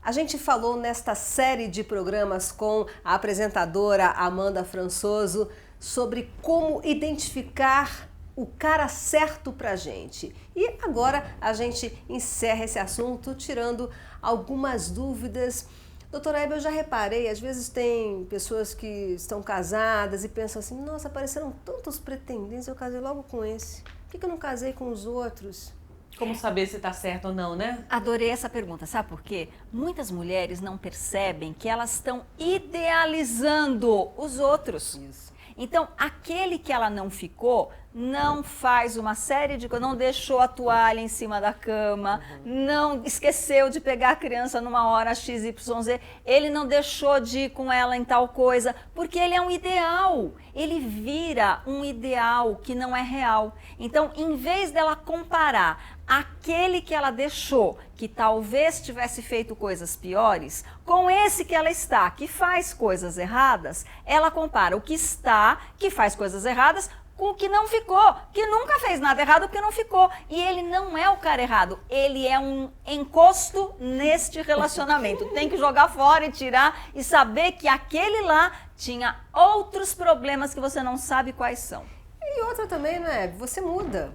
A gente falou nesta série de programas com a apresentadora Amanda Françoso sobre como identificar o cara certo pra gente. E agora a gente encerra esse assunto tirando algumas dúvidas. Doutora Hebe, eu já reparei, às vezes tem pessoas que estão casadas e pensam assim, nossa, apareceram tantos pretendentes, eu casei logo com esse. Por que eu não casei com os outros? Como saber se está certo ou não, né? Adorei essa pergunta, sabe por quê? Muitas mulheres não percebem que elas estão idealizando os outros. Isso. Então, aquele que ela não ficou, não faz uma série de coisas, não deixou a toalha em cima da cama, não esqueceu de pegar a criança numa hora XYZ, ele não deixou de ir com ela em tal coisa, porque ele é um ideal, ele vira um ideal que não é real. Então, em vez dela comparar aquele que ela deixou, que talvez tivesse feito coisas piores, com esse que ela está, que faz coisas erradas, ela compara o que está, que faz coisas erradas, com o que não ficou, que nunca fez nada errado porque não ficou. E ele não é o cara errado, ele é um encosto neste relacionamento. Tem que jogar fora e tirar e saber que aquele lá tinha outros problemas que você não sabe quais são. E outra também, né? Você muda.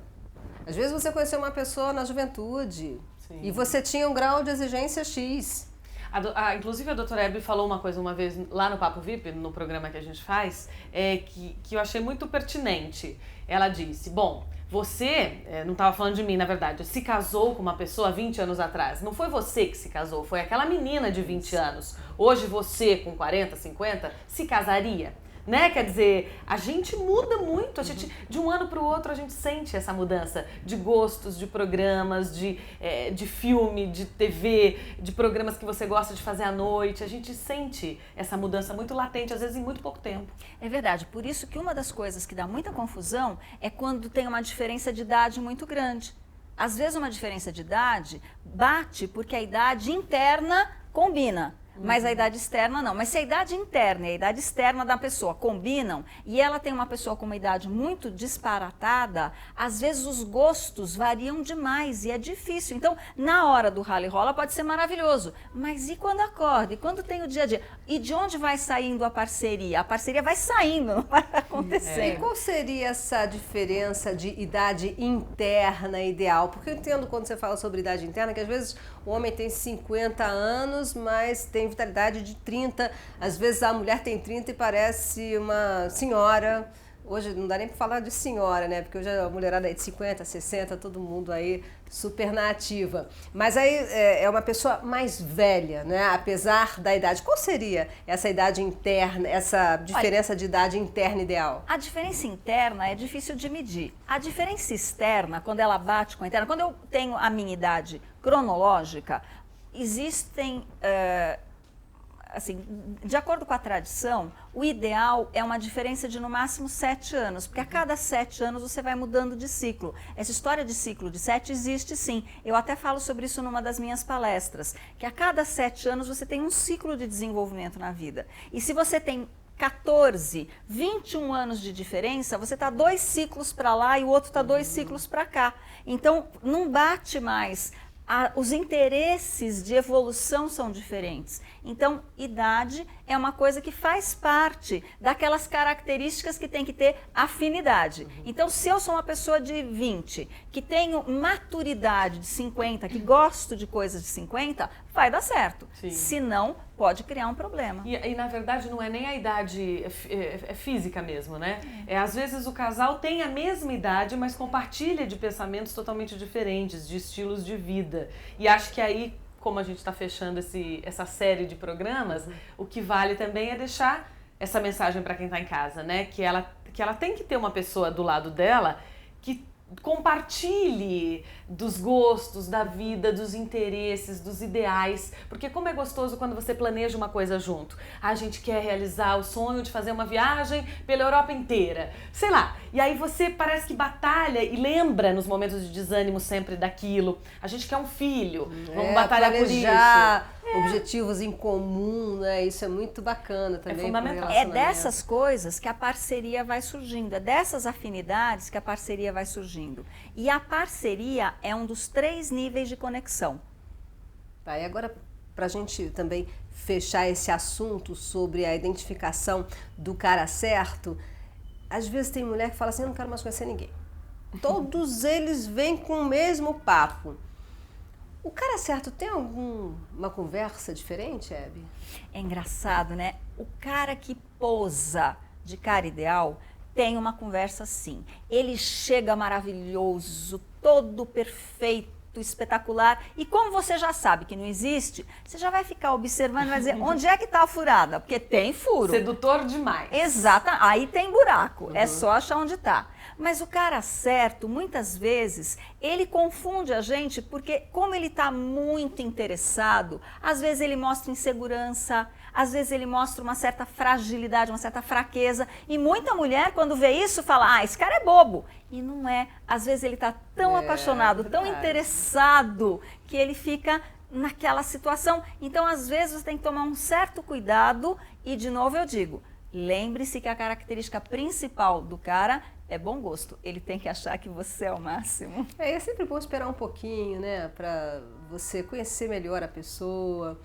Às vezes você conheceu uma pessoa na juventude. Sim. E você tinha um grau de exigência X. Inclusive a doutora Hebe falou uma coisa uma vez lá no Papo VIP, no programa que a gente faz, que eu achei muito pertinente. Ela disse, bom, você, não estava falando de mim na verdade, se casou com uma pessoa 20 anos atrás. Não foi você que se casou, foi aquela menina de 20 anos. Hoje você, com 40, 50, se casaria? Né? Quer dizer, a gente muda muito, a gente, de um ano para o outro a gente sente essa mudança de gostos, de programas, de filme, de TV, de programas que você gosta de fazer à noite, a gente sente essa mudança muito latente, às vezes em muito pouco tempo. É verdade, por isso que uma das coisas que dá muita confusão é quando tem uma diferença de idade muito grande. Às vezes uma diferença de idade bate porque a idade interna combina. Mas a idade externa não. Mas se a idade interna e a idade externa da pessoa combinam e ela tem uma pessoa com uma idade muito disparatada, às vezes os gostos variam demais e é difícil. Então, na hora do rally rola pode ser maravilhoso, mas e quando acorda? E quando tem o dia a dia? E de onde vai saindo a parceria? A parceria vai saindo, não vai acontecendo. E qual seria essa diferença de idade interna ideal? Porque eu entendo quando você fala sobre idade interna que às vezes o homem tem 50 anos, mas tem vitalidade de 30. Às vezes a mulher tem 30 e parece uma senhora. Hoje não dá nem para falar de senhora, né? Porque hoje a mulherada é de 50, 60, todo mundo aí super na ativa. Mas aí é uma pessoa mais velha, né? Apesar da idade. Qual seria essa idade interna, essa diferença de idade interna ideal? A diferença interna é difícil de medir. A diferença externa, quando ela bate com a interna, quando eu tenho a minha idade cronológica, existem... assim, de acordo com a tradição, o ideal é uma diferença de no máximo 7 anos, porque a cada 7 anos você vai mudando de ciclo. Essa história de ciclo de 7 existe sim. Eu até falo sobre isso numa das minhas palestras, que a cada 7 anos você tem um ciclo de desenvolvimento na vida. E se você tem 14, 21 anos de diferença, você está 2 ciclos para lá e o outro está 2 ciclos para cá. Então, não bate mais. Os interesses de evolução são diferentes. Então, idade é uma coisa que faz parte daquelas características que tem que ter afinidade. Então, se eu sou uma pessoa de 20, que tenho maturidade de 50, que gosto de coisas de 50, vai dar certo. Sim. Se não, pode criar um problema. E na verdade não é nem a idade, é física mesmo, né? Às vezes o casal tem a mesma idade, mas compartilha de pensamentos totalmente diferentes, de estilos de vida. E acho que aí, como a gente está fechando essa série de programas, o que vale também é deixar essa mensagem para quem está em casa, né? Que ela tem que ter uma pessoa do lado dela que compartilhe dos gostos, da vida, dos interesses, dos ideais, porque como é gostoso quando você planeja uma coisa junto. A gente quer realizar o sonho de fazer uma viagem pela Europa inteira, sei lá, e aí você parece que batalha e lembra nos momentos de desânimo sempre daquilo. A gente quer um filho, vamos batalhar por isso. Objetivos em comum, né? Isso é muito bacana também. É fundamental. É dessas coisas que a parceria vai surgindo, é dessas afinidades que a parceria vai surgindo. E a parceria é um dos 3 níveis de conexão. Tá, e agora para a gente também fechar esse assunto sobre a identificação do cara certo, às vezes tem mulher que fala assim, eu não quero mais conhecer ninguém. Todos eles vêm com o mesmo papo. O cara certo tem alguma conversa diferente, Hebe? É engraçado, né? O cara que posa de cara ideal tem uma conversa assim. Ele chega maravilhoso, todo perfeito, espetacular. E como você já sabe que não existe, você já vai ficar observando e vai dizer, onde é que está a furada? Porque tem furo. Sedutor demais. Exato, aí tem buraco, é só achar onde está. Mas o cara certo, muitas vezes, ele confunde a gente porque como ele está muito interessado, às vezes ele mostra insegurança, às vezes ele mostra uma certa fragilidade, uma certa fraqueza. E muita mulher, quando vê isso, fala, ah, esse cara é bobo. E não é. Às vezes ele está tão apaixonado, tão interessado, que ele fica naquela situação. Então, às vezes, você tem que tomar um certo cuidado. E, de novo, eu digo, lembre-se que a característica principal do cara é bom gosto. Ele tem que achar que você é o máximo. É sempre bom esperar um pouquinho, né? Para você conhecer melhor a pessoa,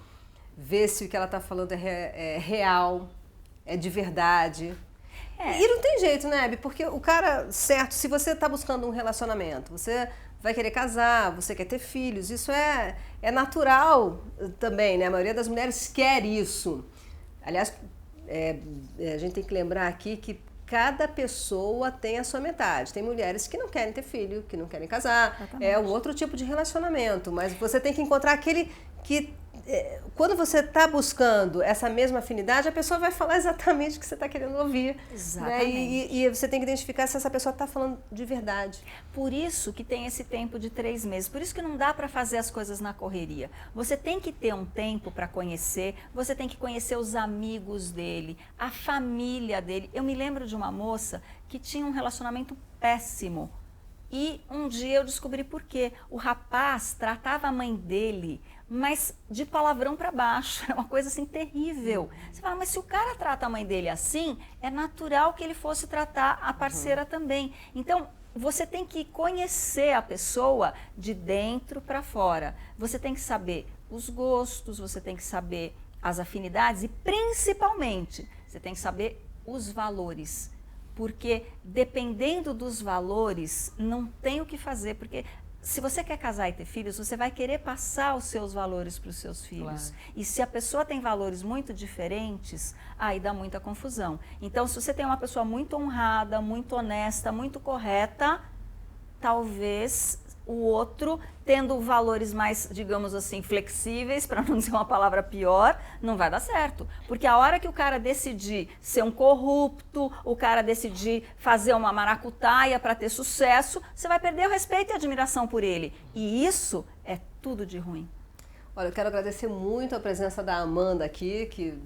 ver se o que ela está falando é real, é de verdade. E não tem jeito, né, Hebe? Porque o cara certo, se você está buscando um relacionamento, você vai querer casar, você quer ter filhos, isso é natural também, né? A maioria das mulheres quer isso. Aliás, a gente tem que lembrar aqui que cada pessoa tem a sua metade. Tem mulheres que não querem ter filho, que não querem casar. Exatamente. É um outro tipo de relacionamento, mas você tem que encontrar aquele que... Quando você está buscando essa mesma afinidade, a pessoa vai falar exatamente o que você está querendo ouvir. Exatamente. Né? E você tem que identificar se essa pessoa está falando de verdade. Por isso que tem esse tempo de 3 meses. Por isso que não dá para fazer as coisas na correria. Você tem que ter um tempo para conhecer, você tem que conhecer os amigos dele, a família dele. Eu me lembro de uma moça que tinha um relacionamento péssimo. E um dia eu descobri por quê. O rapaz tratava a mãe dele, mas de palavrão para baixo. É uma coisa assim terrível. Você fala, mas se o cara trata a mãe dele assim, é natural que ele fosse tratar a parceira também. Então, você tem que conhecer a pessoa de dentro para fora. Você tem que saber os gostos, você tem que saber as afinidades e, principalmente, você tem que saber os valores. Porque dependendo dos valores, não tem o que fazer, porque se você quer casar e ter filhos, você vai querer passar os seus valores para os seus filhos. Claro. E se a pessoa tem valores muito diferentes, aí dá muita confusão. Então, se você tem uma pessoa muito honrada, muito honesta, muito correta, talvez o outro, tendo valores mais, digamos assim, flexíveis, para não dizer uma palavra pior, não vai dar certo. Porque a hora que o cara decidir ser um corrupto, o cara decidir fazer uma maracutaia para ter sucesso, você vai perder o respeito e a admiração por ele. E isso é tudo de ruim. Olha, eu quero agradecer muito a presença da Amanda aqui, que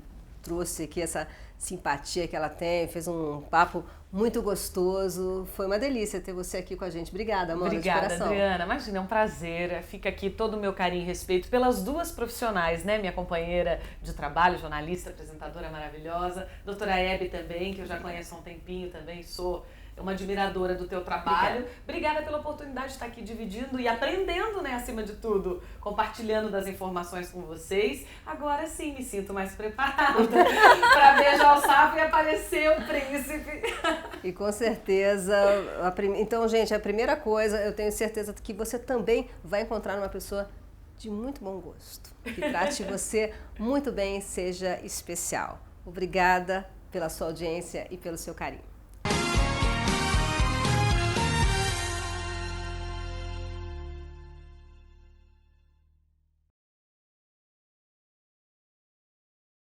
trouxe aqui essa simpatia que ela tem, fez um papo muito gostoso. Foi uma delícia ter você aqui com a gente. Obrigada, Amanda. Obrigada, de coração. Adriana. Imagina, é um prazer. Fica aqui todo o meu carinho e respeito pelas duas profissionais, né? Minha companheira de trabalho, jornalista, apresentadora maravilhosa. Doutora Hebe também, que eu já conheço há um tempinho também, sou uma admiradora do teu trabalho. Obrigada pela oportunidade de estar aqui dividindo e aprendendo, né, acima de tudo, compartilhando das informações com vocês. Agora sim, me sinto mais preparada para beijar o sapo e aparecer o príncipe. E com certeza, então, gente, a primeira coisa, eu tenho certeza que você também vai encontrar uma pessoa de muito bom gosto, que trate você muito bem e seja especial. Obrigada pela sua audiência e pelo seu carinho.